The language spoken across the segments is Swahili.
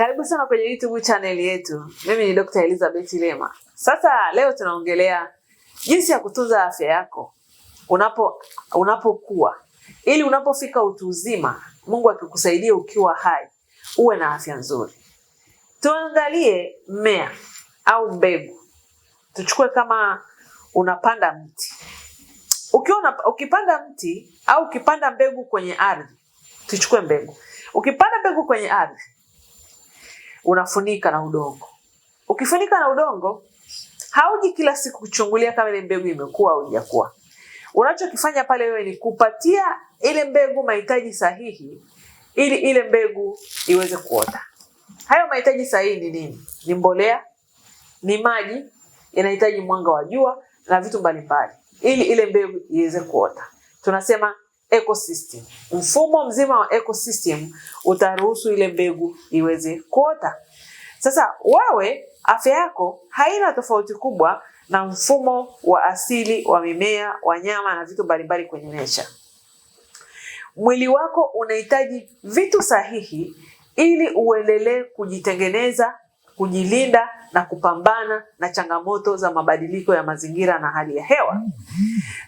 Karibu sana kwenye YouTube channel yetu. Mimi ni Dr. Elizabeth Lema. Sasa leo tunaongelea jinsi ya kutunza afya yako unapokuwa, ili unapofika utu uzima, Mungu akikusaidia ukiwa hai, uwe na afya nzuri. Tuangalie mmea au mbegu. Tuchukue kama unapanda mti. Ukipanda mti au ukipanda mbegu kwenye ardhi, tuchukue mbegu. Ukipanda mbegu kwenye ardhi, unafunika na udongo. Ukifunika na udongo, hauji kila siku kuchungulia kama ile mbegu imekua au haijakuwa. Unachokifanya pale wewe ni kupatia ile mbegu mahitaji sahihi ili ile mbegu iweze kuota. Hayo mahitaji sahihi ni nini? Ni mbolea, ni maji, inahitaji mwanga wa jua na vitu mbalimbali ili ile mbegu iweze kuota. Tunasema ecosystem. Mfumo mzima wa ecosystem utaruhusu ile mbegu iweze kuota. Sasa wewe, afya yako haina tofauti kubwa na mfumo wa asili wa mimea, wanyama na vitu mbalimbali kwenye nature. Mwili wako unahitaji vitu sahihi ili uendelee kujitengeneza, kujilinda na kupambana na changamoto za mabadiliko ya mazingira na hali ya hewa.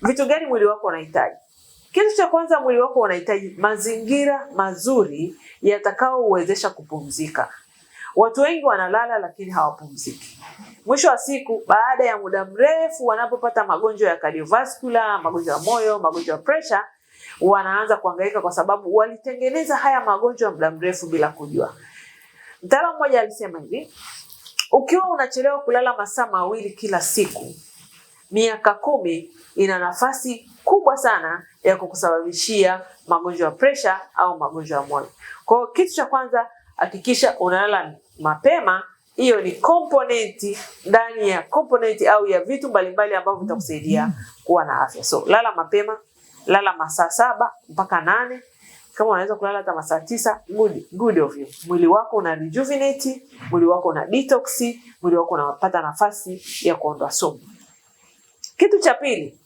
Vitu gani mwili wako unahitaji? Kitu cha kwanza, mwili wako unahitaji mazingira mazuri yatakao uwezesha kupumzika. Watu wengi wanalala lakini hawapumziki. Mwisho wa siku, baada ya muda mrefu wanapopata magonjwa ya cardiovascular, magonjwa ya moyo, magonjwa ya pressure, wanaanza kuhangaika kwa sababu walitengeneza haya magonjwa muda mrefu bila kujua. Mtaalamu mmoja alisema hivi, ukiwa unachelewa kulala masaa 2 kila siku, miaka 10 ina nafasi kubwa sana ya kukusababishia magonjwa ya pressure au magonjwa ya moyo. Kwa hiyo kitu cha kwanza, hakikisha unalala mapema. Hiyo ni component ndani ya component au ya vitu mbalimbali ambavyo vitakusaidia kuwa na afya. So lala mapema, lala masaa 7 mpaka 8. Kama unaweza kulala hata masaa 9, good of you. Mwili wako una rejuvenate, mwili wako una detox, mwili wako unapata nafasi ya kuondoa sumu. Kitu cha pili,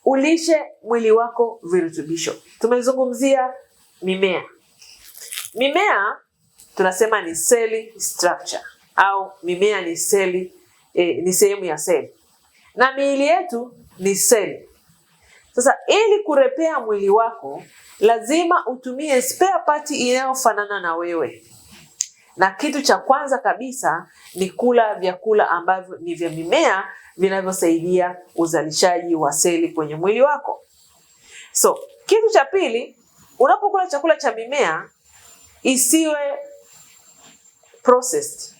ulishe mwili wako virutubisho. Tumezungumzia mimea. Mimea tunasema ni cell structure au mimea ni seli, ni sehemu ya seli. Na miili yetu ni seli. Sasa ili kurepea mwili wako, lazima utumie spare part inayofanana na wewe. Na kitu cha kwanza kabisa ni kula vyakula ambavyo ni vya mimea vinavyosaidia uzalishaji wa seli kwenye mwili wako. So, kitu cha pili, unapokula chakula cha mimea isiwe processed.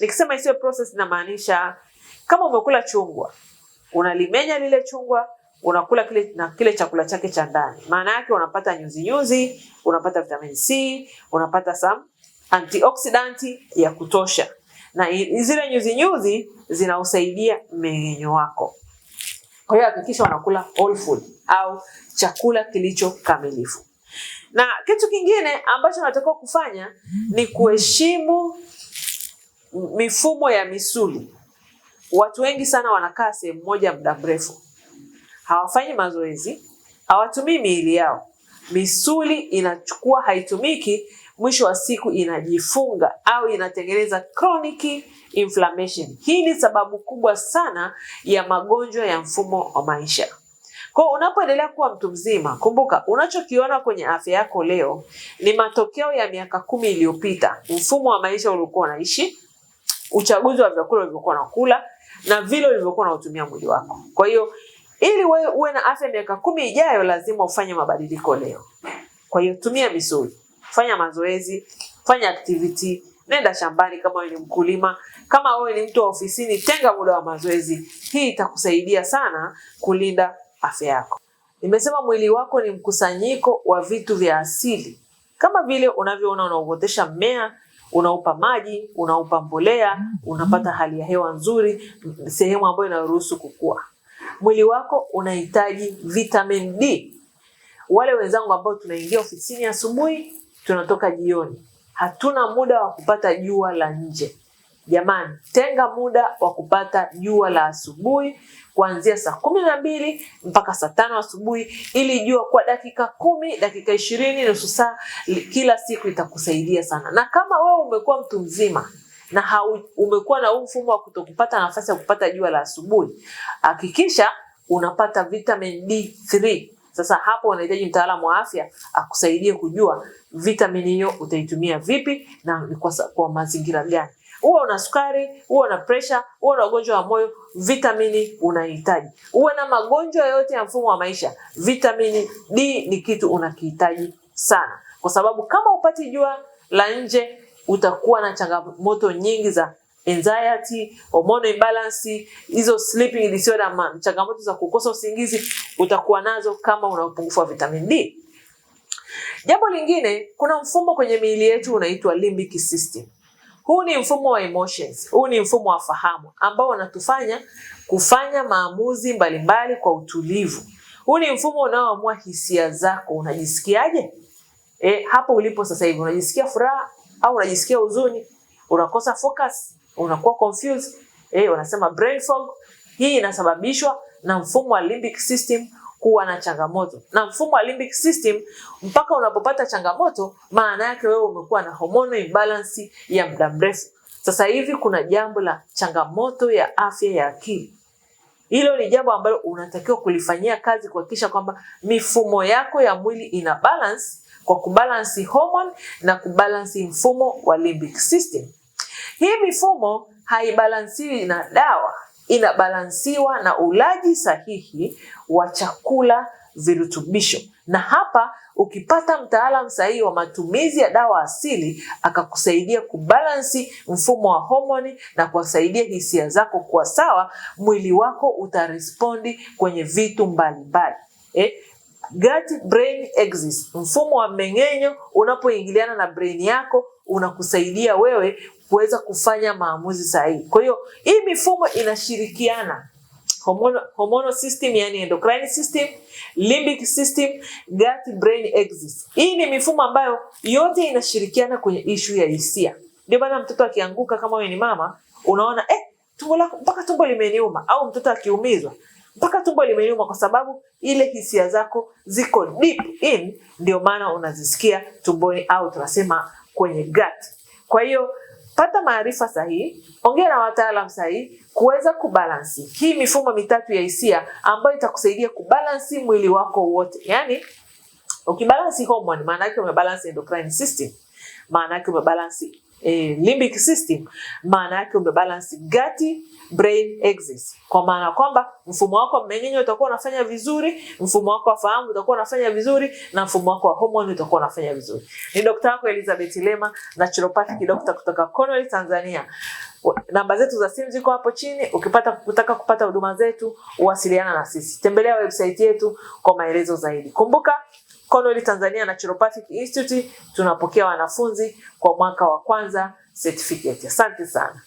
Nikisema isiwe processed namaanisha kama umekula chungwa, unalimenya lile chungwa, unakula kile chakula chake cha ndani. Maana yake unapata nyuzi, unapata vitamin C, unapata some antioxidant ya kutosha. Na zile nyuzi zinausaidia mmeng'enyo wako. Kwa hiyo hakikisha unakula whole food au chakula kilicho kamilifu. Na kitu kingine ambacho unatakiwa kufanya ni kuheshimu mifumo ya misuli. Watu wengi sana wanakaa sehemu moja muda mrefu. Hawafanyi mazoezi, hawatumii miili yao. Misuli inachukua haitumiki, mwisho wa siku inajifunga au inatengeneza chronic inflammation. Hii ni sababu kubwa sana ya magonjwa ya mfumo wa maisha. Kwa unapoendelea kuwa mtu mzima, kumbuka unachokiona kwenye afya yako leo ni matokeo ya miaka 10 iliyopita. Mfumo wa maisha uliokuwa unaishi, uchaguzi wa vyakula ulivyokuwa unakula na vile ulivyokuwa unatumia mwili wako. Kwa hiyo ili wewe uwe na afya miaka 10 ijayo, lazima ufanye mabadiliko leo. Kwa hiyo tumia misuli, fanya mazoezi, fanya activity, nenda shambani kama wewe ni mkulima, kama wewe ni mtu wa ofisini, tenga muda wa mazoezi. Hii itakusaidia sana kulinda afya yako. Nimesema mwili wako ni mkusanyiko wa vitu vya asili. Kama vile unavyoona unaotesha mmea, unaupa maji, unaupa mbolea, unapata hali ya hewa nzuri, sehemu ambayo inaruhusu kukua. Mwili wako unahitaji vitamin D. Wale wenzangu ambao tunaingia ofisini asubuhi, tunatoka jioni, hatuna muda wa kupata jua la nje. Jamani, tenga muda wa kupata jua la asubuhi kuanzia saa 12 mpaka saa 5 asubuhi, ili jua kwa dakika 10, dakika 20, nusu saa kila siku itakusaidia sana. Na kama wewe umekuwa mtu mzima na umekuwa na mfumo wa kutokupata nafasi ya kupata jua la asubuhi, hakikisha unapata vitamin D3. Sasa hapo unahitaji mtaalamu wa afya akusaidie kujua vitamini hiyo utaitumia vipi na kwa mazingira gani. Uwe una sukari, uwe una pressure, uwe na ugonjwa wa moyo, vitamini unahitaji. Uwe na magonjwa yote ya mfumo wa maisha, vitamini D ni kitu unakihitaji sana. Kwa sababu kama upati jua la nje, utakuwa na changamoto nyingi za anxiety, hormone imbalance, hizo sleeping disorder, changamoto za kukosa usingizi utakuwa nazo kama una upungufu wa vitamin D. Jambo lingine, kuna mfumo kwenye miili yetu unaitwa limbic system. Huu ni mfumo wa emotions, huu ni mfumo wa fahamu ambao unatufanya kufanya maamuzi mbalimbali kwa utulivu. Huu ni mfumo unaoamua hisia zako, unajisikiaje? Hapo ulipo sasa hivi unajisikia furaha au unajisikia huzuni? Unakosa focus, unakuwa confused, unasema brain fog. Hii inasababishwa na mfumo wa limbic system kuwa na changamoto. Na mfumo wa limbic system, mpaka unapopata changamoto, maana yake wewe umekuwa na hormone imbalance ya muda mrefu. Sasa hivi kuna jambo la changamoto ya afya ya akili. Hilo ni jambo ambalo unatakiwa kulifanyia kazi, kuhakikisha kwamba mifumo yako ya mwili ina balance, kwa kubalance hormone na kubalance mfumo wa limbic system. Hii mifumo haibalansiwi na dawa, inabalansiwa na ulaji sahihi wa chakula, virutubisho. Na hapa ukipata mtaalamu sahihi wa matumizi ya dawa asili, akakusaidia kubalansi mfumo wa homoni na kuwasaidia hisia zako kuwa sawa, mwili wako utarespondi kwenye vitu mbalimbali. Gut brain axis, mfumo wa mmeng'enyo unapoingiliana na brain yako, unakusaidia wewe kuweza kufanya maamuzi sahihi. Kwa hiyo hii mifumo inashirikiana, hormonal system, yani endocrine system, limbic system, gut brain axis. Hii ni mifumo ambayo yote inashirikiana kwenye issue ya hisia. Ndio maana mtoto akianguka, kama wewe ni mama, unaona tumbo lako mpaka tumbo limeniuma, au mtoto akiumizwa mpaka tumbo limeniuma, kwa sababu ile hisia zako ziko deep in, ndio maana unazisikia tumboni, au tunasema kwenye gut. Kwa hiyo pata maarifa sahihi, ongea na wataalamu sahihi kuweza kubalansi hii mifumo mitatu ya hisia, ambayo itakusaidia kubalansi mwili wako wote. Yani ukibalansi hormone, maana yake umebalansi endocrine system, maana yake umebalansi limbic system, maana yake umebalansi gut brain axis. Kwa maana kwamba mfumo wako wa mmeng'enyo utakuwa unafanya vizuri, mfumo wako wa fahamu utakuwa unafanya vizuri, na mfumo wako wa hormone utakuwa unafanya vizuri. Ni Dr. wako Elizabeth Lema, naturopathic doctor kutoka Cornwall, Tanzania. Namba zetu za simu ziko hapo chini. Ukitaka kupata huduma zetu, uwasiliana na sisi. Tembelea website yetu kwa maelezo zaidi. Kumbuka, Cornwall Tanzania Naturopathic Institute tunapokea wanafunzi kwa mwaka wa kwanza certificate. Asante sana.